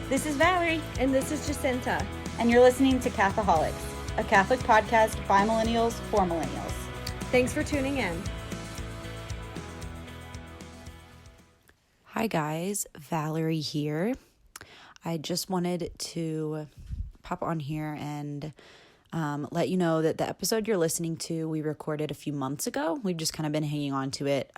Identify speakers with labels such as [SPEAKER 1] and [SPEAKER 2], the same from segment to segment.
[SPEAKER 1] This is Valerie.
[SPEAKER 2] And this is Jacinta.
[SPEAKER 1] And you're listening to Catholics, a Catholic podcast by millennials for millennials.
[SPEAKER 2] Thanks for tuning in.
[SPEAKER 3] Hi guys, Valerie here. I just wanted to pop on here and let you know that the episode you're listening to, we recorded a few months ago. We've just kind of been hanging on to it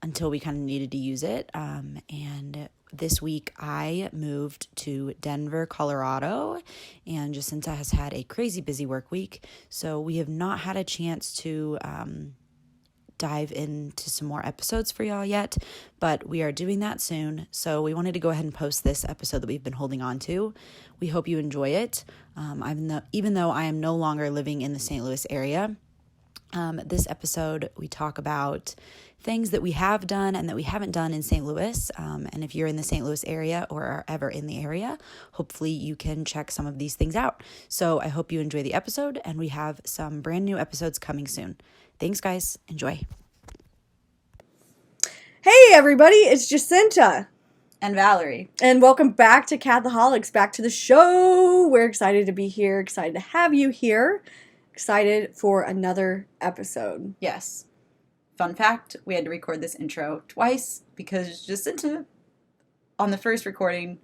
[SPEAKER 3] until we kind of needed to use it. And this week I moved to Denver, Colorado, and Jacinta has had a crazy busy work week. So we have not had a chance to dive into some more episodes for y'all yet, but we are doing that soon. So we wanted to go ahead and post this episode that we've been holding on to. We hope you enjoy it. Even though I am no longer living in the St. Louis area, this episode we talk about things that we have done and that we haven't done in St. Louis. And if you're in the St. Louis area or are ever in the area, hopefully you can check some of these things out. So I hope you enjoy the episode, and we have some brand new episodes coming soon. Thanks, guys. Enjoy.
[SPEAKER 2] Hey, everybody. It's Jacinta.
[SPEAKER 1] And Valerie.
[SPEAKER 2] And welcome back to Catholics, back to the show. We're excited to be here, excited to have you here, excited for another episode.
[SPEAKER 1] Yes. Fun fact, we had to record this intro twice because Jacinta, on the first recording,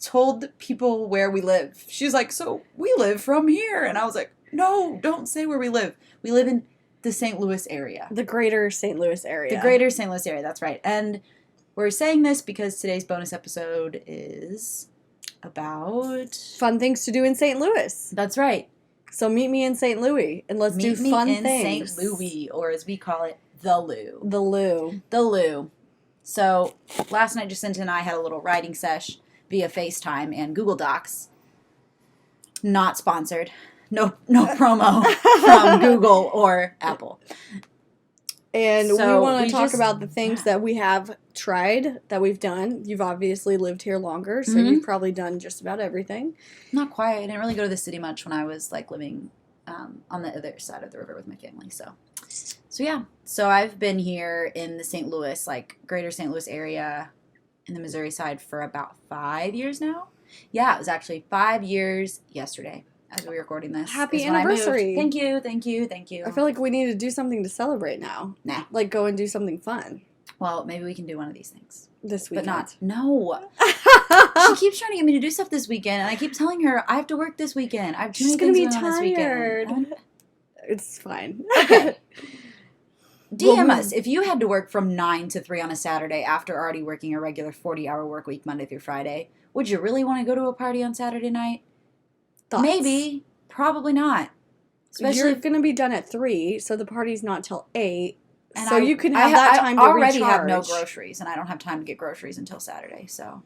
[SPEAKER 1] told people where we live. She's like, so we live from here. And I was like, no, don't say where we live. We live in the St. Louis area.
[SPEAKER 2] The greater St. Louis area.
[SPEAKER 1] The greater St. Louis area, that's right. And we're saying this because today's bonus episode is about
[SPEAKER 2] fun things to do in St. Louis.
[SPEAKER 1] That's right.
[SPEAKER 2] So meet me in St. Louis and let's do fun things.
[SPEAKER 1] Meet me in St. Louis, or as we call it, the Lou.
[SPEAKER 2] The Lou.
[SPEAKER 1] The Lou. So last night, Jacinta and I had a little writing sesh via FaceTime and Google Docs. Not sponsored. No promo from Google or Apple.
[SPEAKER 2] And
[SPEAKER 1] So
[SPEAKER 2] we want
[SPEAKER 1] we
[SPEAKER 2] to talk
[SPEAKER 1] just-
[SPEAKER 2] about the things that we have tried, that we've done. You've obviously lived here longer, so
[SPEAKER 1] Mhm.
[SPEAKER 2] you've probably done just about everything.
[SPEAKER 1] Not quite. I didn't really go to the city much when I was like living on the other side of the river with my family. So yeah. So I've been here in the St. Louis, like greater St. Louis area in the Missouri side for about 5 years now. Yeah, it was actually 5 years yesterday as we were recording this.
[SPEAKER 2] Happy
[SPEAKER 1] is when I moved.
[SPEAKER 2] anniversary.
[SPEAKER 1] Thank you, thank you, thank you.
[SPEAKER 2] I feel like we need to do something to celebrate now.
[SPEAKER 1] Nah.
[SPEAKER 2] Like go and do something fun
[SPEAKER 1] Well, maybe we can do one of these things.
[SPEAKER 2] this
[SPEAKER 1] But
[SPEAKER 2] weekend.
[SPEAKER 1] not. No. She keeps trying to get me to do stuff this weekend, and I keep telling her I have to work this weekend. I have too
[SPEAKER 2] She's
[SPEAKER 1] many
[SPEAKER 2] gonna
[SPEAKER 1] things
[SPEAKER 2] be
[SPEAKER 1] going on this
[SPEAKER 2] tired.
[SPEAKER 1] weekend.
[SPEAKER 2] It's fine.
[SPEAKER 1] Okay. DM
[SPEAKER 2] Well,
[SPEAKER 1] us if you had to work from 9 to 3 on a Saturday after already working a regular 40-hour work week Monday through Friday. Would you really want to go to a party on Saturday night?
[SPEAKER 2] Thoughts?
[SPEAKER 1] Maybe. Probably not. Especially
[SPEAKER 2] You're going to be done at 3, so the party's not till 8.
[SPEAKER 1] and
[SPEAKER 2] So
[SPEAKER 1] I-
[SPEAKER 2] you can have that time to
[SPEAKER 1] I already have no
[SPEAKER 2] recharge.
[SPEAKER 1] groceries, and I don't have time to get groceries until Saturday, so.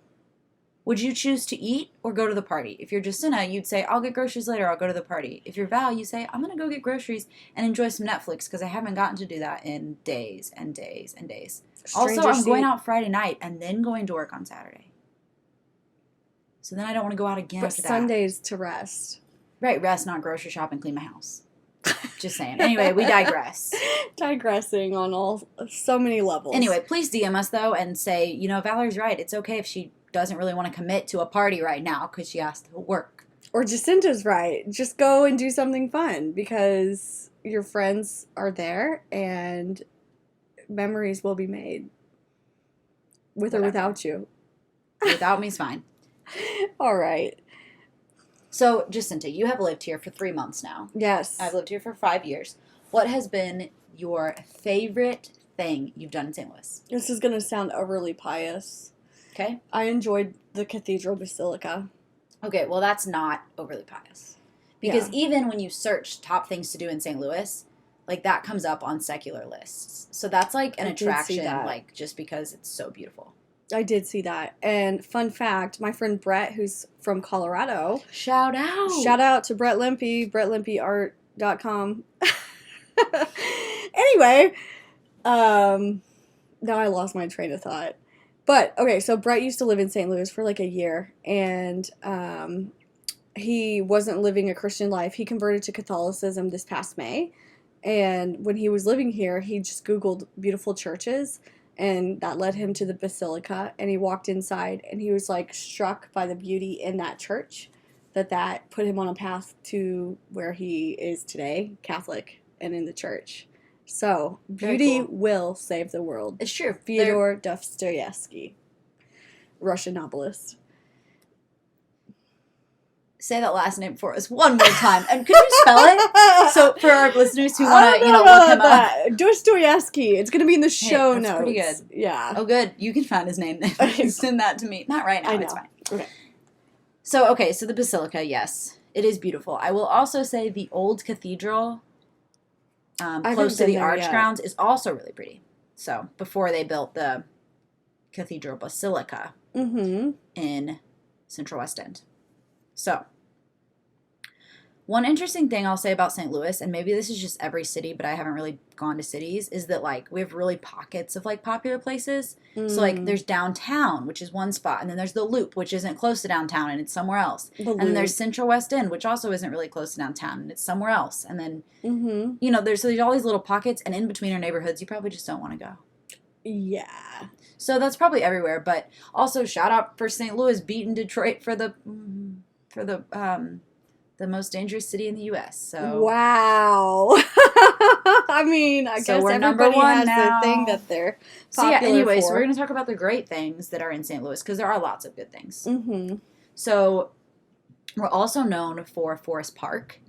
[SPEAKER 1] Would you choose to eat or go to the party? If you're Jacinta, you'd say, I'll get groceries later, I'll go to the party. If you're Val, you say, I'm going to go get groceries and enjoy some Netflix because I haven't gotten to do that in days and days and days. Also,
[SPEAKER 2] Stranger
[SPEAKER 1] I'm going
[SPEAKER 2] seat.
[SPEAKER 1] out Friday night and then going to work on Saturday. So then I don't want to go out again
[SPEAKER 2] But
[SPEAKER 1] after that.
[SPEAKER 2] Sundays to rest.
[SPEAKER 1] Right, rest, not grocery shop and clean my house. Just saying. Anyway, we digress.
[SPEAKER 2] Digressing on so many levels.
[SPEAKER 1] Anyway, please DM us, though, and say, Valerie's right. It's okay if she doesn't really want to commit to a party right now because she has to work.
[SPEAKER 2] Or Jacinta's right. Just go and do something fun because your friends are there and memories will be made. With or
[SPEAKER 1] Whatever.
[SPEAKER 2] without you.
[SPEAKER 1] Without me's fine.
[SPEAKER 2] All right.
[SPEAKER 1] So, Jacinta, you have lived here for 3 months now.
[SPEAKER 2] Yes.
[SPEAKER 1] I've lived here for 5 years. What has been your favorite thing you've done in St. Louis?
[SPEAKER 2] This is going to sound overly pious.
[SPEAKER 1] Okay?
[SPEAKER 2] I enjoyed the Cathedral Basilica.
[SPEAKER 1] Okay, well, that's not overly pious. Because even when you search top things to do in St. Louis, like, that comes up on secular lists. So that's, like, an
[SPEAKER 2] I did see
[SPEAKER 1] attraction,
[SPEAKER 2] that.
[SPEAKER 1] like, just because it's so beautiful.
[SPEAKER 2] I did see that. And fun fact, my friend Brett, who's from Colorado,
[SPEAKER 1] Shout out!
[SPEAKER 2] shout out to Brett Limpy, BrettLimpyArt.com. Anyway, now I lost my train of thought. But, okay, so Brett used to live in St. Louis for like a year, and he wasn't living a Christian life. He converted to Catholicism this past May, and when he was living here, he just Googled beautiful churches, and that led him to the basilica, and he walked inside, and he was like struck by the beauty in that church, that put him on a path to where he is today, Catholic and in the church. So
[SPEAKER 1] Very
[SPEAKER 2] beauty
[SPEAKER 1] cool.
[SPEAKER 2] will save the world.
[SPEAKER 1] It's true.
[SPEAKER 2] Fyodor Dostoevsky, Russian novelist.
[SPEAKER 1] Say that last name for us one more time. And could you spell it? So for our listeners who want to, look him up.
[SPEAKER 2] Dostoevsky. It's going to be in the show
[SPEAKER 1] that's
[SPEAKER 2] notes.
[SPEAKER 1] pretty good.
[SPEAKER 2] Yeah.
[SPEAKER 1] Oh, good. You can find his name then. Send that to me. Not right now.
[SPEAKER 2] I know.
[SPEAKER 1] It's fine.
[SPEAKER 2] Okay.
[SPEAKER 1] So the basilica, yes. It is beautiful. I will also say the old cathedral
[SPEAKER 2] haven't
[SPEAKER 1] close to
[SPEAKER 2] been
[SPEAKER 1] the
[SPEAKER 2] there
[SPEAKER 1] arch
[SPEAKER 2] yet.
[SPEAKER 1] grounds is also really pretty. So before they built the cathedral basilica
[SPEAKER 2] Mm-hmm.
[SPEAKER 1] in Central West End. So one interesting thing I'll say about St. Louis, and maybe this is just every city, but I haven't really gone to cities, is that like we have really pockets of like popular places. So like there's downtown, which is one spot, and then there's the Loop, which isn't close to downtown and it's somewhere else. And then there's Central West End, which also isn't really close to downtown and it's somewhere else. And then there's all these little pockets, and in between our neighborhoods, you probably just don't want to go.
[SPEAKER 2] Yeah.
[SPEAKER 1] So that's probably everywhere. But also shout out for St. Louis beating Detroit for the most dangerous city in the U.S. So
[SPEAKER 2] Wow. I mean, I
[SPEAKER 1] So
[SPEAKER 2] guess
[SPEAKER 1] we're number
[SPEAKER 2] everybody
[SPEAKER 1] one
[SPEAKER 2] has
[SPEAKER 1] now.
[SPEAKER 2] the thing that they're
[SPEAKER 1] So
[SPEAKER 2] popular
[SPEAKER 1] anyway, so
[SPEAKER 2] for.
[SPEAKER 1] we're going to talk about the great things that are in St. Louis because there are lots of good things.
[SPEAKER 2] Mm-hmm.
[SPEAKER 1] So we're also known for Forest Park.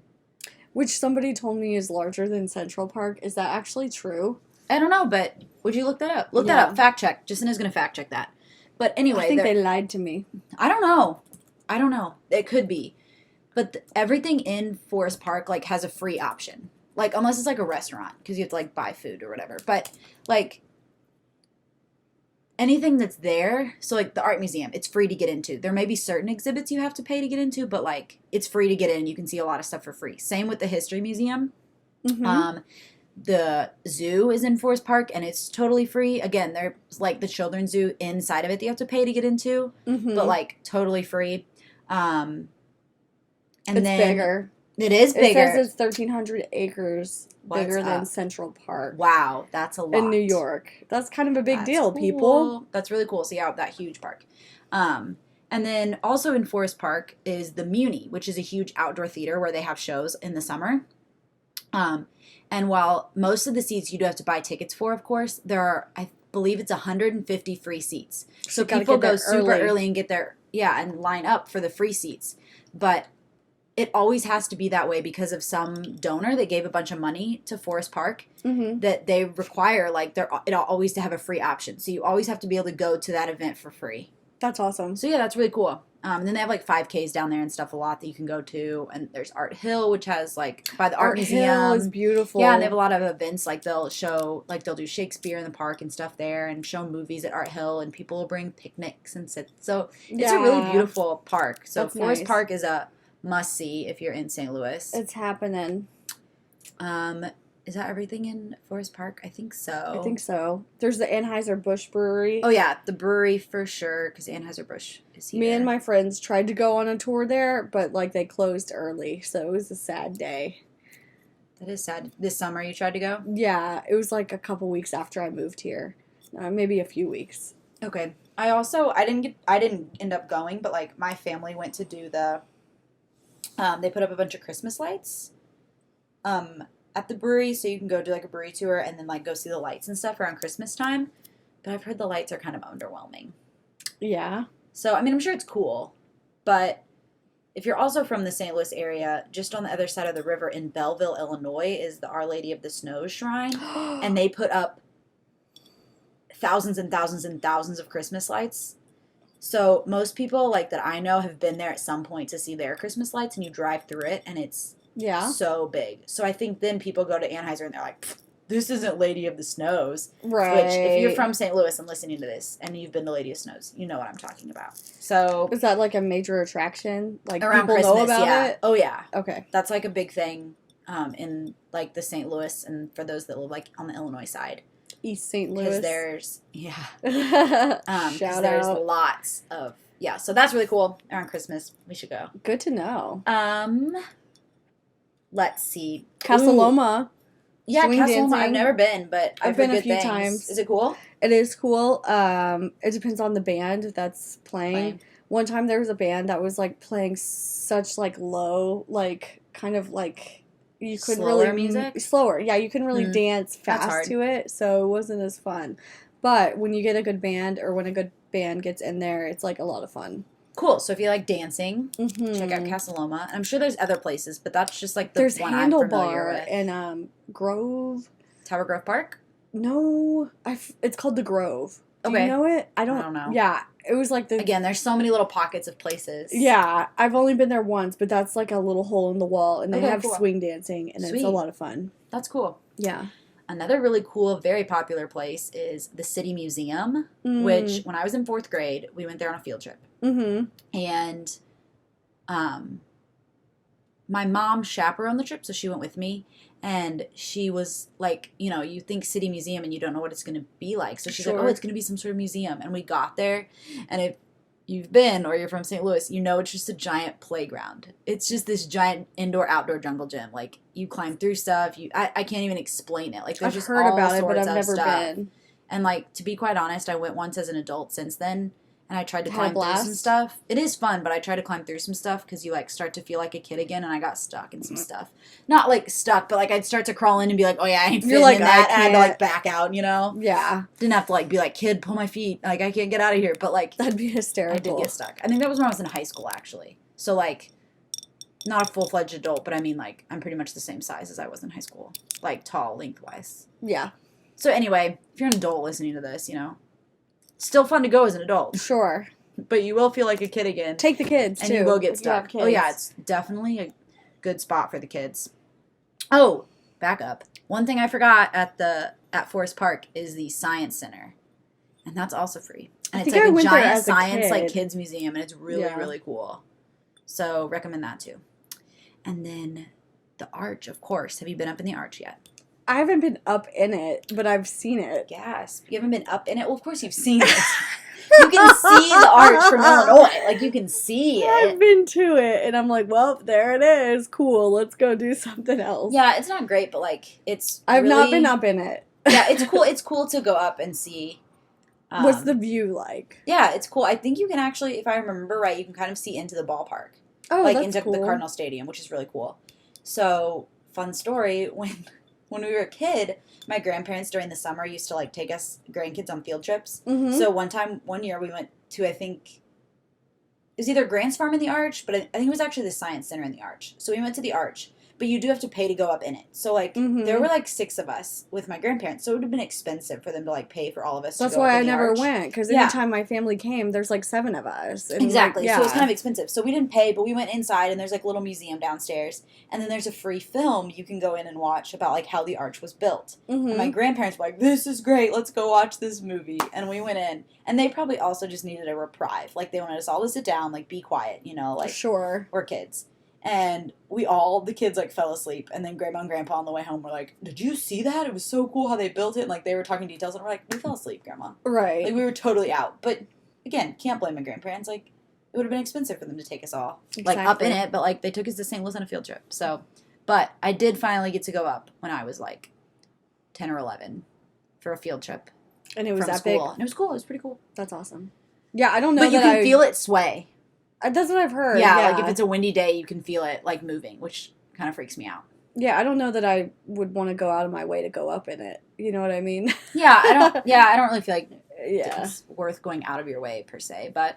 [SPEAKER 2] Which somebody told me is larger than Central Park. Is that actually true?
[SPEAKER 1] I don't know, but would you look that up? Look
[SPEAKER 2] Yeah.
[SPEAKER 1] that up. Fact check. Justina's going to fact check that. But anyway,
[SPEAKER 2] I think they lied to me.
[SPEAKER 1] I don't know. It could be. But everything in Forest Park like has a free option. Like unless it's like a restaurant because you have to like buy food or whatever. But like anything that's there, so like the art museum, it's free to get into. There may be certain exhibits you have to pay to get into, but like it's free to get in. You can see a lot of stuff for free. Same with the history museum.
[SPEAKER 2] Mm-hmm.
[SPEAKER 1] The zoo is in Forest Park and it's totally free. Again, there's like the children's zoo inside of it that you have to pay to get into,
[SPEAKER 2] Mm-hmm.
[SPEAKER 1] but like totally free. And
[SPEAKER 2] it's
[SPEAKER 1] then
[SPEAKER 2] bigger.
[SPEAKER 1] It is bigger.
[SPEAKER 2] It says it's 1,300 acres
[SPEAKER 1] What's
[SPEAKER 2] bigger than
[SPEAKER 1] up?
[SPEAKER 2] Central Park
[SPEAKER 1] Wow, that's a lot.
[SPEAKER 2] in New York. That's kind of a big
[SPEAKER 1] That's
[SPEAKER 2] deal,
[SPEAKER 1] cool.
[SPEAKER 2] people.
[SPEAKER 1] That's really cool. So yeah, that huge park. And then also in Forest Park is the Muni, which is a huge outdoor theater where they have shows in the summer. And while most of the seats you do have to buy tickets for, of course, there are, I believe it's 150 free seats. So
[SPEAKER 2] You gotta
[SPEAKER 1] people
[SPEAKER 2] get there
[SPEAKER 1] go super
[SPEAKER 2] early.
[SPEAKER 1] early and get there, and line up for the free seats. But it always has to be that way because of some donor that gave a bunch of money to Forest Park
[SPEAKER 2] Mm-hmm.
[SPEAKER 1] that they require, like, it always to have a free option. So you always have to be able to go to that event for free.
[SPEAKER 2] That's awesome.
[SPEAKER 1] So yeah, that's really cool. And then they have like 5Ks down there and stuff a lot that you can go to. And there's Art Hill, which has like by the art museum.
[SPEAKER 2] Hill is beautiful.
[SPEAKER 1] Yeah, and they have a lot of events. Like they'll do Shakespeare in the park and stuff there, and show movies at Art Hill, and people will bring picnics and sit. So it's a really
[SPEAKER 2] Yeah.
[SPEAKER 1] beautiful park. So
[SPEAKER 2] That's
[SPEAKER 1] Forest
[SPEAKER 2] nice.
[SPEAKER 1] Park is a must see if you're in St. Louis.
[SPEAKER 2] It's happening.
[SPEAKER 1] Is that everything in Forest Park? I think so.
[SPEAKER 2] I think so. There's the Anheuser-Busch Brewery.
[SPEAKER 1] Oh yeah, the brewery for sure, because Anheuser-Busch is here.
[SPEAKER 2] Me and my friends tried to go on a tour there, but like they closed early, so it was a sad day.
[SPEAKER 1] That is sad. This summer you tried to go?
[SPEAKER 2] Yeah, it was like a couple weeks after I moved here. Maybe a few weeks.
[SPEAKER 1] Okay. I didn't end up going, but like my family went to do the they put up a bunch of Christmas lights at the brewery, so you can go do like a brewery tour and then like go see the lights and stuff around Christmas time. But I've heard the lights are kind of underwhelming.
[SPEAKER 2] Yeah.
[SPEAKER 1] So I mean, I'm sure it's cool, but if you're also from the St. Louis area, just on the other side of the river in Belleville, Illinois, is the Our Lady of the Snows shrine, and they put up thousands and thousands and thousands of Christmas lights. So most people like that I know have been there at some point to see their Christmas lights, and you drive through it, and it's
[SPEAKER 2] Yeah.
[SPEAKER 1] so big. So I think then people go to Anheuser and they're like, this isn't Lady of the Snows.
[SPEAKER 2] Right.
[SPEAKER 1] Which, if you're from St. Louis and listening to this, and you've been to Lady of Snows, you know what I'm talking about. So
[SPEAKER 2] Is that like a major attraction? Like
[SPEAKER 1] around
[SPEAKER 2] people
[SPEAKER 1] Christmas,
[SPEAKER 2] know about
[SPEAKER 1] yeah.
[SPEAKER 2] it?
[SPEAKER 1] Oh yeah,
[SPEAKER 2] Okay.
[SPEAKER 1] that's like a big thing in like the St. Louis, and for those that live like on the Illinois side,
[SPEAKER 2] East St.
[SPEAKER 1] because
[SPEAKER 2] Louis.
[SPEAKER 1] there's
[SPEAKER 2] Shout
[SPEAKER 1] there's
[SPEAKER 2] out.
[SPEAKER 1] lots of so that's really cool around Christmas. We should go.
[SPEAKER 2] Good to know.
[SPEAKER 1] Let's see.
[SPEAKER 2] Casa
[SPEAKER 1] Ooh.
[SPEAKER 2] Loma.
[SPEAKER 1] Yeah,
[SPEAKER 2] Swing
[SPEAKER 1] Casa Loma. I've
[SPEAKER 2] dancing.
[SPEAKER 1] never been, but I've
[SPEAKER 2] been
[SPEAKER 1] heard
[SPEAKER 2] a
[SPEAKER 1] good
[SPEAKER 2] few
[SPEAKER 1] things.
[SPEAKER 2] times.
[SPEAKER 1] Is it cool?
[SPEAKER 2] It is cool. It depends on the band that's playing. One time there was a band that was like playing such like low, like kind of like you couldn't
[SPEAKER 1] Slower
[SPEAKER 2] really
[SPEAKER 1] music?
[SPEAKER 2] slower. Yeah, you couldn't really
[SPEAKER 1] Hmm.
[SPEAKER 2] dance
[SPEAKER 1] That's
[SPEAKER 2] fast
[SPEAKER 1] hard.
[SPEAKER 2] to it, so it wasn't as fun. But when you get a good band or when a good band gets in there, it's like a lot of fun.
[SPEAKER 1] Cool. So if you like dancing,
[SPEAKER 2] Mm-hmm.
[SPEAKER 1] check out Casa Loma. And I'm sure there's other places, but that's just like the
[SPEAKER 2] There's
[SPEAKER 1] one I'm familiar
[SPEAKER 2] Handlebar
[SPEAKER 1] with.
[SPEAKER 2] and Grove.
[SPEAKER 1] Tower Grove Park?
[SPEAKER 2] No, it's called the Grove. Do
[SPEAKER 1] Okay.
[SPEAKER 2] you know it? I
[SPEAKER 1] don't know.
[SPEAKER 2] Yeah, it was like the
[SPEAKER 1] Again, there's so many little pockets of places.
[SPEAKER 2] Yeah, I've only been there once, but that's like a little hole in the wall, and they
[SPEAKER 1] Okay,
[SPEAKER 2] have
[SPEAKER 1] cool.
[SPEAKER 2] swing dancing, and it's
[SPEAKER 1] Sweet.
[SPEAKER 2] a lot of fun.
[SPEAKER 1] That's cool.
[SPEAKER 2] Yeah.
[SPEAKER 1] Another really cool, very popular place is the City Museum,
[SPEAKER 2] Mm.
[SPEAKER 1] which when I was in 4th grade, we went there on a field trip.
[SPEAKER 2] Mm-hmm.
[SPEAKER 1] And my mom chaperoned the trip, so she went with me. And she was like, you know, you think City Museum and you don't know what it's going to be like. So she's like,
[SPEAKER 2] Sure.
[SPEAKER 1] oh, it's going to be some sort of museum. And we got there, and if you've been or you're from St. Louis, you know it's just a giant playground. It's just this giant indoor-outdoor jungle gym. Like, you climb through stuff. I can't even explain it. Like, there's
[SPEAKER 2] I've
[SPEAKER 1] just
[SPEAKER 2] heard
[SPEAKER 1] all
[SPEAKER 2] about it, but
[SPEAKER 1] sorts
[SPEAKER 2] I've
[SPEAKER 1] of
[SPEAKER 2] never
[SPEAKER 1] stuff.
[SPEAKER 2] been.
[SPEAKER 1] And, like, to be quite honest, I went once as an adult since then, and I tried to
[SPEAKER 2] Had a
[SPEAKER 1] climb through some
[SPEAKER 2] blast?
[SPEAKER 1] stuff. It is fun, but I tried to climb through some stuff because you, like, start to feel like a kid again, and I got stuck in some stuff. Not, like, stuck, but, like, I'd start to crawl in and be like, oh, yeah, I ain't
[SPEAKER 2] You're
[SPEAKER 1] fitting
[SPEAKER 2] like,
[SPEAKER 1] in that.
[SPEAKER 2] I
[SPEAKER 1] And I had to, like,
[SPEAKER 2] can't.
[SPEAKER 1] back out, you know?
[SPEAKER 2] Yeah,
[SPEAKER 1] Didn't have to, like, be like, kid, pull my feet. Like, I can't get out of here. But, like,
[SPEAKER 2] that'd be
[SPEAKER 1] I did
[SPEAKER 2] hysterical.
[SPEAKER 1] get stuck. I think that was when I was in high school, actually. So, like, not a full-fledged adult, but I mean, like, I'm pretty much the same size as I was in high school. Like, tall, lengthwise.
[SPEAKER 2] Yeah,
[SPEAKER 1] So anyway, if you're an adult listening to this, you know, still fun to go as an adult,
[SPEAKER 2] sure.
[SPEAKER 1] but you will feel like a kid again,
[SPEAKER 2] Take the kids
[SPEAKER 1] and
[SPEAKER 2] too.
[SPEAKER 1] you will get
[SPEAKER 2] if you have
[SPEAKER 1] stuck. Oh yeah,
[SPEAKER 2] kids.
[SPEAKER 1] it's definitely a good spot for the kids. Oh, back up. One thing I forgot at Forest Park is the Science Center, and that's also free. And
[SPEAKER 2] I
[SPEAKER 1] it's
[SPEAKER 2] think I
[SPEAKER 1] like a
[SPEAKER 2] went there
[SPEAKER 1] giant
[SPEAKER 2] as a
[SPEAKER 1] science like
[SPEAKER 2] kid.
[SPEAKER 1] kids museum, and it's really
[SPEAKER 2] Yeah.
[SPEAKER 1] really cool. So recommend that too. And then the Arch, of course. Have you been up in the Arch yet?
[SPEAKER 2] I haven't been up in it, but I've seen it.
[SPEAKER 1] Yes. You haven't been up in it? Well, of course you've seen it. You can see the Arch from Illinois. Like, you can see
[SPEAKER 2] I've
[SPEAKER 1] it.
[SPEAKER 2] been to it, and I'm like, well, there it is. Cool. Let's go do something else.
[SPEAKER 1] Yeah, it's not great, but, like, it's
[SPEAKER 2] I've not
[SPEAKER 1] really-
[SPEAKER 2] been up in it.
[SPEAKER 1] Yeah, it's cool. It's cool to go up and see.
[SPEAKER 2] What's the view like?
[SPEAKER 1] Yeah, it's cool. I think you can actually, if I remember right, you can kind of see into the ballpark.
[SPEAKER 2] Oh,
[SPEAKER 1] like,
[SPEAKER 2] that's
[SPEAKER 1] into
[SPEAKER 2] cool.
[SPEAKER 1] the Cardinal Stadium, which is really cool. So, fun story, when we were a kid, my grandparents during the summer used to, like, take us grandkids on field trips.
[SPEAKER 2] Mm-hmm.
[SPEAKER 1] So one year we went to, I think, it was either Grant's Farm in the Arch, but I think it was actually the Science Center in the Arch. So we went to the Arch, but you do have to pay to go up in it. So, like,
[SPEAKER 2] Mhm.
[SPEAKER 1] there were, like, 6 of us with my grandparents, so it would have been expensive for them to, like, pay for all of us
[SPEAKER 2] That's
[SPEAKER 1] to go
[SPEAKER 2] why
[SPEAKER 1] up
[SPEAKER 2] I
[SPEAKER 1] in the
[SPEAKER 2] never
[SPEAKER 1] Arch.
[SPEAKER 2] went, because
[SPEAKER 1] Yeah.
[SPEAKER 2] anytime my family came, there's like 7 of us. And
[SPEAKER 1] Exactly.
[SPEAKER 2] Like,
[SPEAKER 1] So it was
[SPEAKER 2] yeah.
[SPEAKER 1] kind of expensive. So we didn't pay, but we went inside, and there's, like, a little museum downstairs, and then there's a free film you can go in and watch about, like, how the Arch was built.
[SPEAKER 2] Mhm.
[SPEAKER 1] And my grandparents were like, this is great, let's go watch this movie. And we went in, and they probably also just needed a reprieve. Like, they wanted us all to sit down, like, be quiet, you know, like,
[SPEAKER 2] Sure.
[SPEAKER 1] we're kids. And the kids, like, fell asleep. And then Grandma and Grandpa on the way home were like, did you see that? It was so cool how they built it. And, like, they were talking details, and we're like, we fell asleep, Grandma.
[SPEAKER 2] Right.
[SPEAKER 1] Like, we were totally out. But, again, can't blame my grandparents. Like, it would have been expensive for them to take us all. Like, up in
[SPEAKER 2] Exactly.
[SPEAKER 1] it, but, like, they took us to St. Louis on a field trip. So, but I did finally get to go up when I was, like, 10 or 11 for a field trip
[SPEAKER 2] And it was
[SPEAKER 1] from
[SPEAKER 2] epic.
[SPEAKER 1] school. And it was cool. It was pretty cool.
[SPEAKER 2] That's awesome. Yeah, I don't know
[SPEAKER 1] But you
[SPEAKER 2] that
[SPEAKER 1] can feel it sway.
[SPEAKER 2] That's what I've heard.
[SPEAKER 1] Yeah, like if it's a windy day, you can feel it, like, moving, which kind of freaks me out.
[SPEAKER 2] Yeah, I don't know that I would want to go out of my way to go up in it. You know what I mean?
[SPEAKER 1] Yeah, I don't really feel like
[SPEAKER 2] Yeah.
[SPEAKER 1] it's worth going out of your way, per se. But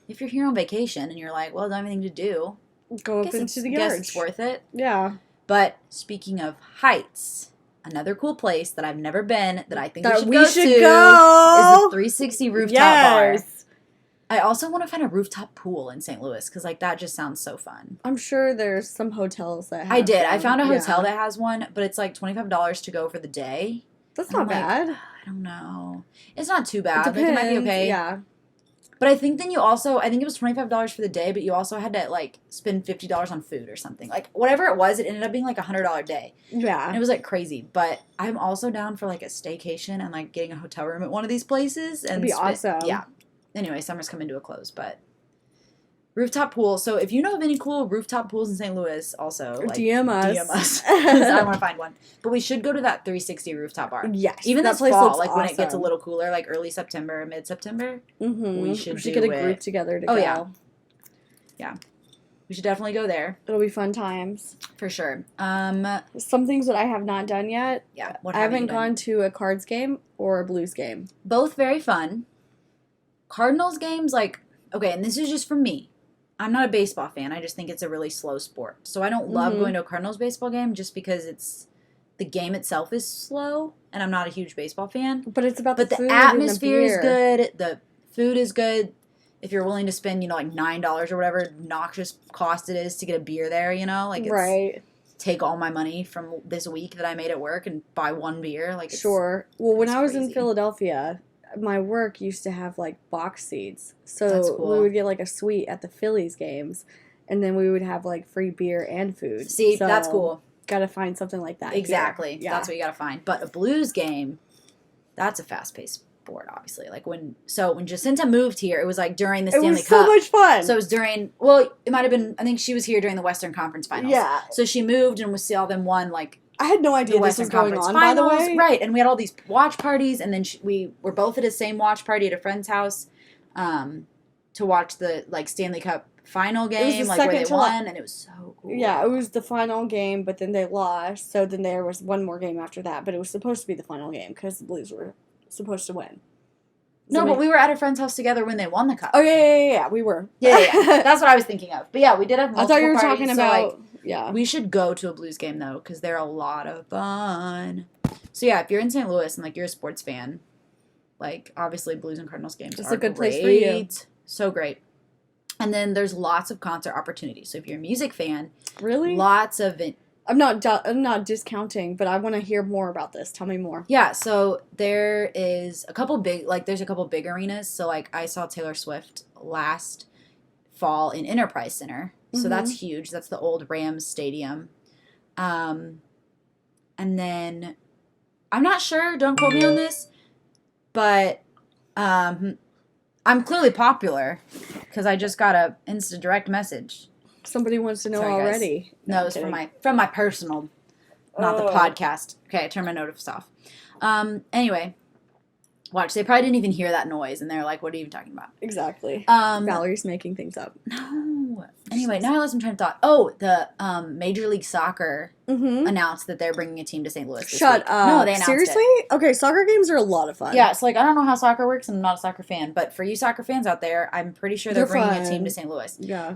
[SPEAKER 1] if you're here on vacation and you're like, well, I don't have anything to do,
[SPEAKER 2] Go up
[SPEAKER 1] guess
[SPEAKER 2] into the
[SPEAKER 1] guess
[SPEAKER 2] yard.
[SPEAKER 1] it's worth it.
[SPEAKER 2] Yeah.
[SPEAKER 1] But speaking of heights, another cool place that I've never been that I think
[SPEAKER 2] That
[SPEAKER 1] we should go to
[SPEAKER 2] go.
[SPEAKER 1] is the 360 rooftop bar.
[SPEAKER 2] Yes.
[SPEAKER 1] I also want to find a rooftop pool in St. Louis because, like, that just sounds so fun.
[SPEAKER 2] I'm sure there's some hotels that have
[SPEAKER 1] I did. I
[SPEAKER 2] them.
[SPEAKER 1] found a hotel
[SPEAKER 2] Yeah.
[SPEAKER 1] that has one, but it's like $25 to go for the day.
[SPEAKER 2] That's
[SPEAKER 1] and I'm
[SPEAKER 2] not
[SPEAKER 1] like,
[SPEAKER 2] bad.
[SPEAKER 1] I don't know. It's not too
[SPEAKER 2] It
[SPEAKER 1] bad. Like, it might be
[SPEAKER 2] depends,
[SPEAKER 1] okay.
[SPEAKER 2] Yeah.
[SPEAKER 1] But I think then I think it was $25 for the day, but you also had to, like, spend $50 on food or something. Like, whatever it was, it ended up being like $100 day. And
[SPEAKER 2] Yeah.
[SPEAKER 1] it was, like, crazy. But I'm also down for, like, a staycation and, like, getting a hotel room at one of these places. And
[SPEAKER 2] That'd be awesome.
[SPEAKER 1] Yeah. Anyway, summer's coming to a close, but Rooftop pool. So if you know of any cool rooftop pools in St. Louis, also like,
[SPEAKER 2] DM us.
[SPEAKER 1] DM us. 'Cause I want to find one. But we should go to that 360 rooftop bar.
[SPEAKER 2] Yes.
[SPEAKER 1] Even
[SPEAKER 2] that
[SPEAKER 1] this
[SPEAKER 2] place
[SPEAKER 1] fall,
[SPEAKER 2] looks
[SPEAKER 1] like when it gets a
[SPEAKER 2] awesome.
[SPEAKER 1] little cooler, like early September, mid September,
[SPEAKER 2] Mm-hmm.
[SPEAKER 1] we should
[SPEAKER 2] get
[SPEAKER 1] do
[SPEAKER 2] a group
[SPEAKER 1] it.
[SPEAKER 2] together to
[SPEAKER 1] Oh,
[SPEAKER 2] go.
[SPEAKER 1] yeah. We should definitely go there
[SPEAKER 2] It'll be fun times.
[SPEAKER 1] for sure.
[SPEAKER 2] Some things that I have not done yet.
[SPEAKER 1] Yeah. What
[SPEAKER 2] I
[SPEAKER 1] have you
[SPEAKER 2] haven't
[SPEAKER 1] done?
[SPEAKER 2] gone to a cards game or a blues game.
[SPEAKER 1] Both very fun. Cardinals games, like, okay, and this is just from me. I'm not a baseball fan. I just think it's a really slow sport. So I don't love
[SPEAKER 2] Mhm.
[SPEAKER 1] going to a Cardinals baseball game just because the game itself is slow, and I'm not a huge baseball fan.
[SPEAKER 2] But it's about
[SPEAKER 1] But
[SPEAKER 2] the
[SPEAKER 1] the
[SPEAKER 2] food
[SPEAKER 1] atmosphere
[SPEAKER 2] and
[SPEAKER 1] is
[SPEAKER 2] the beer.
[SPEAKER 1] good. The food is good. If you're willing to spend, like $9 or whatever obnoxious cost it is to get a beer there, like it's
[SPEAKER 2] Right.
[SPEAKER 1] take all my money from this week that I made at work and buy one beer. Like, it's,
[SPEAKER 2] Sure. Well, when
[SPEAKER 1] it's
[SPEAKER 2] I was in
[SPEAKER 1] crazy.
[SPEAKER 2] Philadelphia, my work used to have like box seats. So
[SPEAKER 1] That's
[SPEAKER 2] we
[SPEAKER 1] cool.
[SPEAKER 2] would get like a suite at the Phillies games, and then we would have like free beer and food.
[SPEAKER 1] See,
[SPEAKER 2] So,
[SPEAKER 1] that's cool.
[SPEAKER 2] Gotta find something like that. here.
[SPEAKER 1] Exactly.
[SPEAKER 2] Yeah.
[SPEAKER 1] That's what you gotta find. But a blues game, that's a fast paced sport, obviously. Like when Jacinta moved here, it was like during the
[SPEAKER 2] It
[SPEAKER 1] Stanley
[SPEAKER 2] was so
[SPEAKER 1] Cup.
[SPEAKER 2] much fun.
[SPEAKER 1] So it was during, well, it might have been, I think she was here during the Western Conference Finals.
[SPEAKER 2] Yeah.
[SPEAKER 1] So she moved and we saw them won like
[SPEAKER 2] I had no
[SPEAKER 1] the
[SPEAKER 2] idea this
[SPEAKER 1] Western
[SPEAKER 2] was going
[SPEAKER 1] Conference
[SPEAKER 2] on,
[SPEAKER 1] Finals.
[SPEAKER 2] by the way.
[SPEAKER 1] Right. And we had all these watch parties, and then we were both at the same watch party at a friend's house to watch the like Stanley Cup final
[SPEAKER 2] was the
[SPEAKER 1] game, like where
[SPEAKER 2] second
[SPEAKER 1] they
[SPEAKER 2] to la-
[SPEAKER 1] won, and it was so cool.
[SPEAKER 2] Yeah, it was the final game, but then they lost. So then there was one more game after that, but it was supposed to be the final game because the Blues were supposed to win.
[SPEAKER 1] No, but we were at a friend's house together when they won the cup.
[SPEAKER 2] Oh yeah, we were.
[SPEAKER 1] Yeah. That's what I was thinking of. But yeah, we did have
[SPEAKER 2] I
[SPEAKER 1] multiple
[SPEAKER 2] thought you were
[SPEAKER 1] parties,
[SPEAKER 2] talking
[SPEAKER 1] so,
[SPEAKER 2] about.
[SPEAKER 1] like,
[SPEAKER 2] Yeah.
[SPEAKER 1] we should go to a Blues game though, because they're a lot of fun. So yeah, if you're in St. Louis and like you're a sports fan, like obviously Blues and Cardinals games
[SPEAKER 2] It's
[SPEAKER 1] are
[SPEAKER 2] a good place for you.
[SPEAKER 1] great. So great. And then there's lots of concert opportunities. So if you're a music fan,
[SPEAKER 2] Really?
[SPEAKER 1] lots of
[SPEAKER 2] I'm not discounting, but I want to hear more about this. Tell me more.
[SPEAKER 1] yeah. So there's a couple big arenas. So like I saw Taylor Swift last fall in Enterprise Center. So
[SPEAKER 2] Mhm.
[SPEAKER 1] that's huge. That's the old Rams stadium. And then I'm not sure, don't quote me on this, but I'm clearly popular because I just got a Insta direct message.
[SPEAKER 2] Somebody wants to know
[SPEAKER 1] Sorry, guys.
[SPEAKER 2] already.
[SPEAKER 1] No,
[SPEAKER 2] I'm
[SPEAKER 1] it's from
[SPEAKER 2] kidding.
[SPEAKER 1] my personal, not the
[SPEAKER 2] Oh.
[SPEAKER 1] podcast. Okay, I turned my notice off. Anyway, watch. They probably didn't even hear that noise, and they're like, "What are you even talking about?"
[SPEAKER 2] Exactly.
[SPEAKER 1] Um,
[SPEAKER 2] Valerie's making things up.
[SPEAKER 1] no. Anyway, now I lost my train of thought. Oh, the Major League Soccer
[SPEAKER 2] Mm-hmm.
[SPEAKER 1] announced that they're bringing a team to St. Louis. This
[SPEAKER 2] Shut
[SPEAKER 1] week.
[SPEAKER 2] up.
[SPEAKER 1] No, they announced
[SPEAKER 2] Seriously?
[SPEAKER 1] it.
[SPEAKER 2] Okay, soccer games are a lot of fun.
[SPEAKER 1] Yeah, it's like I don't know how soccer works, and I'm not a soccer fan. But for you soccer fans out there, I'm pretty sure they're
[SPEAKER 2] They're
[SPEAKER 1] bringing a team
[SPEAKER 2] fun.
[SPEAKER 1] to St. Louis.
[SPEAKER 2] Yeah.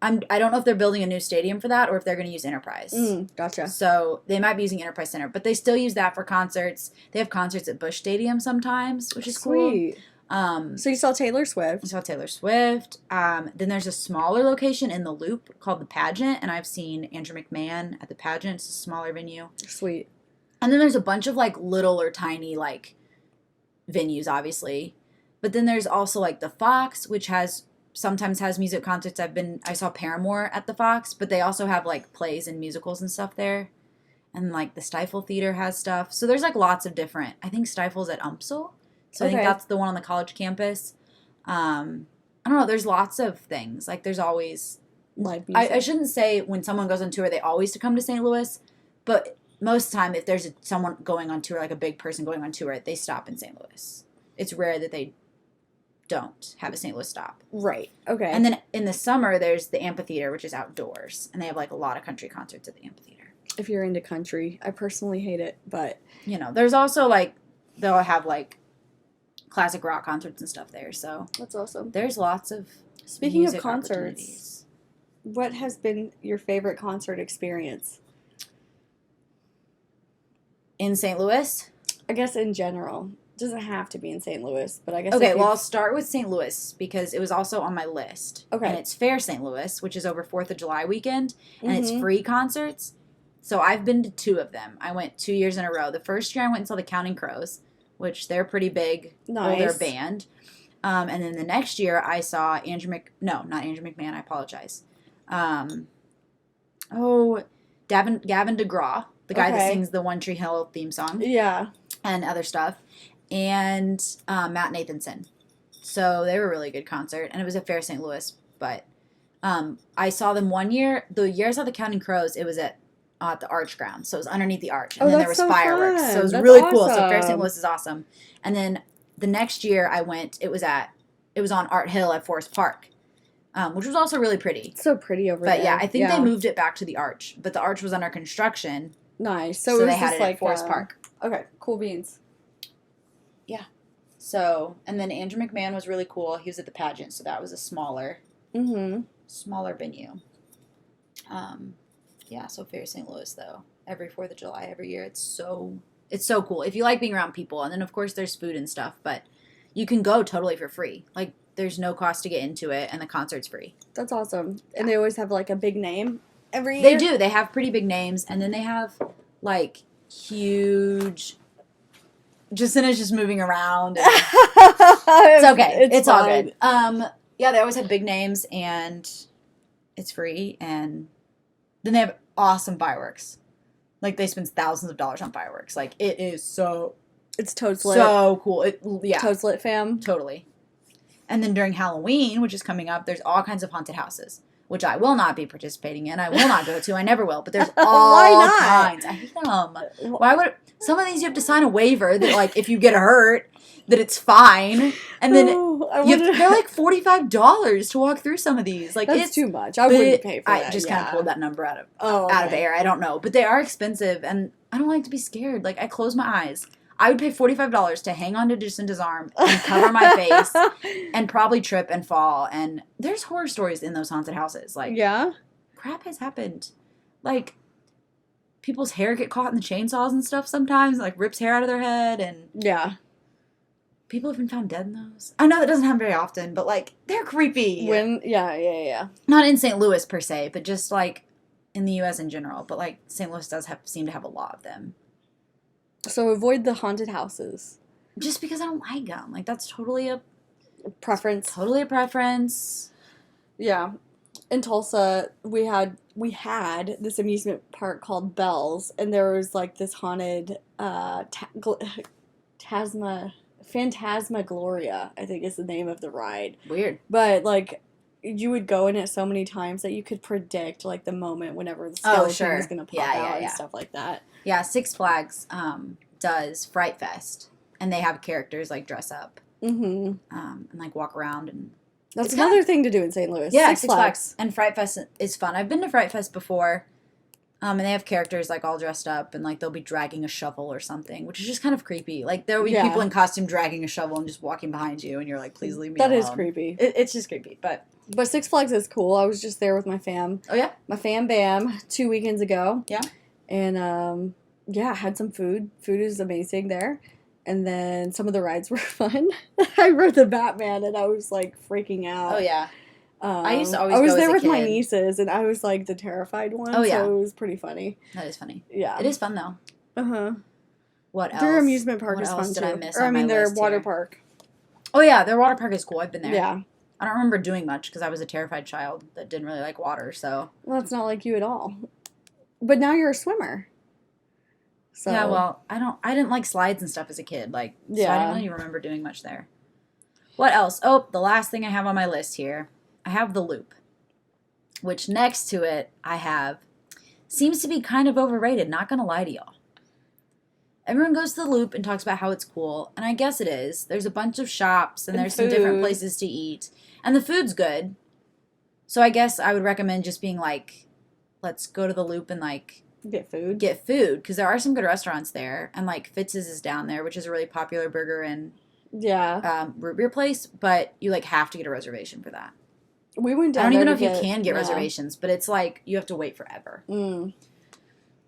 [SPEAKER 1] I don't know if they're building a new stadium for that or if they're going to use Enterprise.
[SPEAKER 2] Gotcha.
[SPEAKER 1] So they might be using Enterprise Center, but they still use that for concerts. They have concerts at Busch Stadium sometimes, which is cool.
[SPEAKER 2] Sweet.
[SPEAKER 1] Um,
[SPEAKER 2] So you saw Taylor
[SPEAKER 1] I
[SPEAKER 2] Swift.
[SPEAKER 1] saw Taylor Swift. Then there's a smaller location in the Loop called the Pageant, and I've seen Andrew McMahon at the Pageant. It's a smaller venue.
[SPEAKER 2] Sweet.
[SPEAKER 1] And then there's a bunch of like little or tiny like venues, obviously. But then there's also like the Fox, which sometimes has music concerts. I saw Paramore at the Fox, but they also have like plays and musicals and stuff there. And like the Stifle Theater has stuff. So there's like lots of different. I think Stifle's at UMSL. So I think
[SPEAKER 2] Okay.
[SPEAKER 1] that's the one on the college campus. I don't know. There's lots of things. Like there's always.
[SPEAKER 2] Live music.
[SPEAKER 1] I shouldn't say when someone goes on tour they always come to St. Louis, but most time if there's someone going on tour, like a big person going on tour, they stop in St. Louis. It's rare that they don't have a St. Louis stop.
[SPEAKER 2] Right. Okay.
[SPEAKER 1] And then in the summer, there's the amphitheater, which is outdoors, and they have like a lot of country concerts at the amphitheater.
[SPEAKER 2] if you're into country, I personally hate it, but
[SPEAKER 1] There's also like they'll have like classic rock concerts and stuff there. So
[SPEAKER 2] that's awesome.
[SPEAKER 1] there's lots of
[SPEAKER 2] Speaking of
[SPEAKER 1] music
[SPEAKER 2] concerts,
[SPEAKER 1] opportunities.
[SPEAKER 2] what has been your favorite concert experience?
[SPEAKER 1] In St. Louis.
[SPEAKER 2] I guess in general. It doesn't have to be in St. Louis, but I guess
[SPEAKER 1] Okay,
[SPEAKER 2] if
[SPEAKER 1] well, I'll
[SPEAKER 2] you've-
[SPEAKER 1] start with St. Louis because it was also on my list.
[SPEAKER 2] Okay.
[SPEAKER 1] And it's Fair St. Louis, which is over 4th of July weekend, and it's
[SPEAKER 2] Mhm.
[SPEAKER 1] free concerts. So I've been to 2 of them. I went 2 years in a row. The first year I went and saw the Counting Crows, which they're a pretty big older
[SPEAKER 2] Nice.
[SPEAKER 1] band. And then the next year I saw not Andrew McMahon, I apologize. Gavin DeGraw, the guy that
[SPEAKER 2] Okay.
[SPEAKER 1] sings the One Tree Hill theme song
[SPEAKER 2] Yeah.
[SPEAKER 1] and other stuff, and Matt Nathanson. So they were a really good concert, and it was at Fair St. Louis, but I saw them one year. The year I saw the Counting Crows, it was at the Arch ground, so it was underneath the arch, and
[SPEAKER 2] Oh,
[SPEAKER 1] then there
[SPEAKER 2] that's
[SPEAKER 1] was
[SPEAKER 2] so
[SPEAKER 1] fireworks,
[SPEAKER 2] fun.
[SPEAKER 1] so it was
[SPEAKER 2] That's
[SPEAKER 1] really cool. So Fair St.
[SPEAKER 2] awesome.
[SPEAKER 1] Louis is awesome. And then the next year I went, it was on Art Hill at Forest Park, which was also really pretty.
[SPEAKER 2] It's so pretty over there.
[SPEAKER 1] But yeah, I think they moved it back to the arch, but the arch was under construction,
[SPEAKER 2] Nice.
[SPEAKER 1] so
[SPEAKER 2] it was
[SPEAKER 1] they had
[SPEAKER 2] just
[SPEAKER 1] it
[SPEAKER 2] like
[SPEAKER 1] at Forest Park.
[SPEAKER 2] Okay, cool beans.
[SPEAKER 1] So, and then Andrew McMahon was really cool. He was at the pageant, so that was a smaller venue. Yeah, so Fair St. Louis though, every 4th of July every year, it's so cool. If you like being around people, and then of course there's food and stuff, but you can go totally for free. Like there's no cost to get into it, and the concert's free.
[SPEAKER 2] That's awesome. And they always have like a big name every
[SPEAKER 1] They
[SPEAKER 2] year.
[SPEAKER 1] do. They have pretty big names, and then they have like huge. Jacinta's just moving around. And it's okay. It's all
[SPEAKER 2] fine.
[SPEAKER 1] good. Yeah, they always have big names, and it's free, and then they have awesome fireworks. Like they spend thousands of dollars on fireworks. Like it is
[SPEAKER 2] It's Toads Lit.
[SPEAKER 1] so cool. Yeah,
[SPEAKER 2] Toads Lit fam.
[SPEAKER 1] totally. And then during Halloween, which is coming up, there's all kinds of haunted houses, which I will not be participating in. I will not go to. I never will. But there's all
[SPEAKER 2] Why not?
[SPEAKER 1] kinds. I hate them. Why would some of these you have to sign a waiver that like if you get hurt that it's fine, and then they're like $45 to walk through some of these. Like
[SPEAKER 2] That's
[SPEAKER 1] it's
[SPEAKER 2] too much. I wouldn't pay for
[SPEAKER 1] I
[SPEAKER 2] that.
[SPEAKER 1] just kind of pulled that number out of
[SPEAKER 2] okay.
[SPEAKER 1] air. I don't know, but they are expensive, and I don't like to be scared. Like I close my eyes. I would pay $45 to hang onto Jacinta's arm and cover my face and probably trip and fall. And there's horror stories in those haunted houses. Like
[SPEAKER 2] Yeah.
[SPEAKER 1] crap has happened. Like people's hair get caught in the chainsaws and stuff sometimes, like rips hair out of their head, and
[SPEAKER 2] Yeah.
[SPEAKER 1] people have been found dead in those. I know that doesn't happen very often, but like they're creepy.
[SPEAKER 2] Yeah.
[SPEAKER 1] Not in St. Louis per se, but just like in the U.S. in general. But like St. Louis does seem to have a lot of them.
[SPEAKER 2] So avoid the haunted houses.
[SPEAKER 1] Just because I don't like them. Like that's totally a preference.
[SPEAKER 2] Yeah. In Tulsa, we had this amusement park called Bells, and there was like this haunted Phantasmagoria, I think is the name of the ride.
[SPEAKER 1] Weird.
[SPEAKER 2] But like you would go in it so many times that you could predict like the moment whenever the skeleton was gonna pop out and stuff like that.
[SPEAKER 1] Yeah, Six Flags does Fright Fest, and they have characters like dress up and like walk around, and
[SPEAKER 2] that's another thing to do in St. Louis.
[SPEAKER 1] Yeah, Six Flags and Fright Fest is fun. I've been to Fright Fest before, and they have characters like all dressed up, and like they'll be dragging a shovel or something, which is just kind of creepy. Like there will be people in costume dragging a shovel and just walking behind you, and you're like, please leave me alone.
[SPEAKER 2] That is creepy.
[SPEAKER 1] It's just creepy, but
[SPEAKER 2] Six Flags is cool. I was just there with my fam.
[SPEAKER 1] Oh yeah,
[SPEAKER 2] my fam bam 2 weekends ago.
[SPEAKER 1] Yeah,
[SPEAKER 2] and I had some food. Food is amazing there. And then some of the rides were fun. I rode the Batman, and I was like freaking out.
[SPEAKER 1] Oh yeah. I used to always.
[SPEAKER 2] I was
[SPEAKER 1] go
[SPEAKER 2] there
[SPEAKER 1] as a
[SPEAKER 2] with my
[SPEAKER 1] kid.
[SPEAKER 2] nieces, and I was like the terrified one.
[SPEAKER 1] Oh yeah,
[SPEAKER 2] so it was pretty funny.
[SPEAKER 1] That is funny.
[SPEAKER 2] Yeah,
[SPEAKER 1] it is fun though. What else?
[SPEAKER 2] Their amusement park is fun
[SPEAKER 1] did
[SPEAKER 2] too.
[SPEAKER 1] I miss
[SPEAKER 2] Or I
[SPEAKER 1] on
[SPEAKER 2] mean,
[SPEAKER 1] my
[SPEAKER 2] their
[SPEAKER 1] list
[SPEAKER 2] water
[SPEAKER 1] here?
[SPEAKER 2] park.
[SPEAKER 1] Oh yeah, their water park is cool. I've been there.
[SPEAKER 2] Yeah,
[SPEAKER 1] I don't remember doing much because I was a terrified child that didn't really like water. So
[SPEAKER 2] well, that's not like you at all. But now you're a swimmer. So
[SPEAKER 1] yeah, well, I didn't like slides and stuff as a kid. Like, so I
[SPEAKER 2] Yeah.
[SPEAKER 1] don't really remember doing much there. What else? Oh, the last thing I have on my list here, I have the Loop, which next to it I have seems to be kind of overrated. Not gonna lie to y'all. Everyone goes to the Loop and talks about how it's cool, and I guess it is. There's a bunch of shops, and
[SPEAKER 2] And
[SPEAKER 1] there's some different
[SPEAKER 2] food.
[SPEAKER 1] places to eat, and the food's good. So I guess I would recommend just being like, let's go to the Loop and like
[SPEAKER 2] get food.
[SPEAKER 1] get food, because there are some good restaurants there, and like Fitz's is down there, which is a really popular burger and
[SPEAKER 2] Yeah,
[SPEAKER 1] root beer place, but you like have to get a reservation for that.
[SPEAKER 2] we went
[SPEAKER 1] I
[SPEAKER 2] down.
[SPEAKER 1] don't even know
[SPEAKER 2] there
[SPEAKER 1] if
[SPEAKER 2] to
[SPEAKER 1] you can get
[SPEAKER 2] yeah.
[SPEAKER 1] reservations, but it's like you have to wait forever.
[SPEAKER 2] Mm.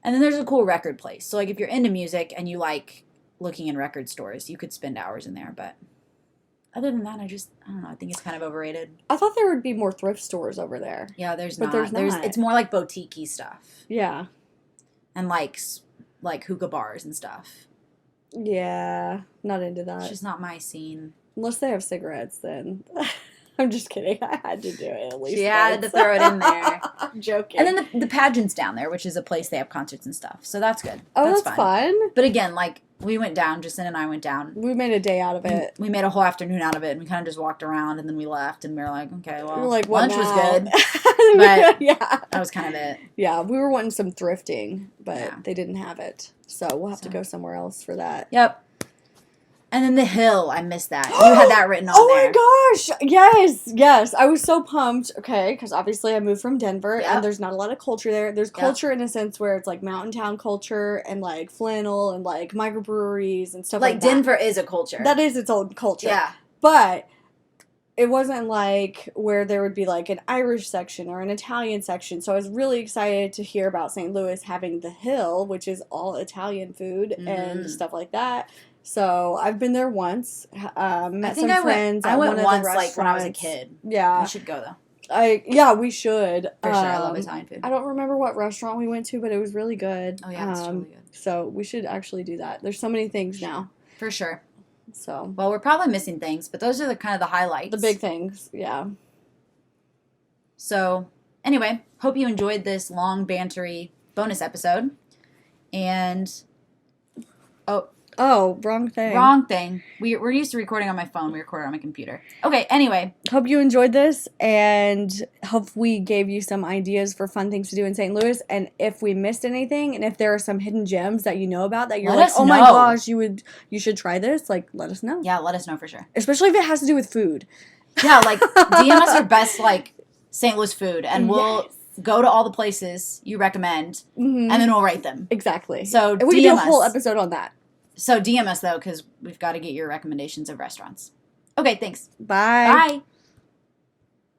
[SPEAKER 1] And then there's a cool record place. So like if you're into music and you like looking in record stores, you could spend hours in there. But other than that, I don't know. I think it's kind of overrated.
[SPEAKER 2] I thought there would be more thrift stores over there.
[SPEAKER 1] Yeah, there's
[SPEAKER 2] But
[SPEAKER 1] not.
[SPEAKER 2] there's not.
[SPEAKER 1] It's more like boutique-y stuff
[SPEAKER 2] Yeah.
[SPEAKER 1] and like hookah bars and stuff.
[SPEAKER 2] Yeah, not into
[SPEAKER 1] It's
[SPEAKER 2] that.
[SPEAKER 1] just not my scene.
[SPEAKER 2] Unless they have cigarettes, then. I'm just kidding. I had to do it at least.
[SPEAKER 1] She had to
[SPEAKER 2] once.
[SPEAKER 1] throw it in there.
[SPEAKER 2] I'm joking.
[SPEAKER 1] And then the pageant's down there, which is a place they have concerts and stuff. So that's good.
[SPEAKER 2] oh, that's fun.
[SPEAKER 1] But again, like, we went down, Justin and I went down.
[SPEAKER 2] We made a day out of it.
[SPEAKER 1] We made a whole afternoon out of it, and we kind of just walked around, and then we left, and we were like, okay, well,
[SPEAKER 2] We were like, what
[SPEAKER 1] lunch was
[SPEAKER 2] now?
[SPEAKER 1] good. But
[SPEAKER 2] yeah.
[SPEAKER 1] that was kind of it.
[SPEAKER 2] Yeah, we were wanting some thrifting, but
[SPEAKER 1] Yeah.
[SPEAKER 2] they didn't have it. So we'll have to go somewhere else for that.
[SPEAKER 1] Yep. And then the hill, I missed that. You had that written on
[SPEAKER 2] Oh
[SPEAKER 1] there.
[SPEAKER 2] my gosh! Yes. I was so pumped. Okay, because obviously I moved from Denver,
[SPEAKER 1] Yep.
[SPEAKER 2] and there's not a lot of culture there. There's
[SPEAKER 1] Yep.
[SPEAKER 2] culture in a sense where it's like mountain town culture and like flannel and like microbreweries and stuff like,
[SPEAKER 1] Like,
[SPEAKER 2] that.
[SPEAKER 1] Denver is a culture.
[SPEAKER 2] That is its own culture.
[SPEAKER 1] Yeah.
[SPEAKER 2] But it wasn't like where there would be like an Irish section or an Italian section. So I was really excited to hear about St. Louis having the Hill, which is all Italian food and
[SPEAKER 1] Mhm.
[SPEAKER 2] stuff like that. So I've been there once. Met
[SPEAKER 1] I
[SPEAKER 2] some
[SPEAKER 1] think I
[SPEAKER 2] friends.
[SPEAKER 1] went
[SPEAKER 2] at one
[SPEAKER 1] once,
[SPEAKER 2] of the
[SPEAKER 1] like, when I was a
[SPEAKER 2] restaurants.
[SPEAKER 1] kid.
[SPEAKER 2] Yeah,
[SPEAKER 1] We should go, though.
[SPEAKER 2] we should.
[SPEAKER 1] For sure. I love Italian food.
[SPEAKER 2] I don't remember what restaurant we went to, but it was really good.
[SPEAKER 1] Oh, yeah, it's really good.
[SPEAKER 2] So we should actually do that. There's so many things now.
[SPEAKER 1] For sure.
[SPEAKER 2] So
[SPEAKER 1] Well, we're probably missing things, but those are the kind of the highlights.
[SPEAKER 2] the big things, yeah.
[SPEAKER 1] So, anyway, hope you enjoyed this long, bantery bonus episode. And,
[SPEAKER 2] Oh, wrong thing.
[SPEAKER 1] wrong thing. We're used to recording on my phone. We record on my computer. Okay, anyway.
[SPEAKER 2] Hope you enjoyed this, and hope we gave you some ideas for fun things to do in St. Louis. And if we missed anything, and if there are some hidden gems that you know about that you're
[SPEAKER 1] Let
[SPEAKER 2] like,
[SPEAKER 1] us
[SPEAKER 2] oh my
[SPEAKER 1] know.
[SPEAKER 2] gosh, you should try this. Like, let us know.
[SPEAKER 1] Yeah, let us know for sure.
[SPEAKER 2] Especially if it has to do with food.
[SPEAKER 1] Yeah, like, DM us your best, like, St. Louis food, and we'll
[SPEAKER 2] Yes.
[SPEAKER 1] go to all the places you recommend,
[SPEAKER 2] Mhm.
[SPEAKER 1] and then we'll rate them.
[SPEAKER 2] Exactly.
[SPEAKER 1] So,
[SPEAKER 2] and we can do a
[SPEAKER 1] DM
[SPEAKER 2] whole
[SPEAKER 1] us.
[SPEAKER 2] episode on that.
[SPEAKER 1] So, DM us, though, because we've got to get your recommendations of restaurants. Okay, thanks.
[SPEAKER 2] Bye.
[SPEAKER 1] Bye.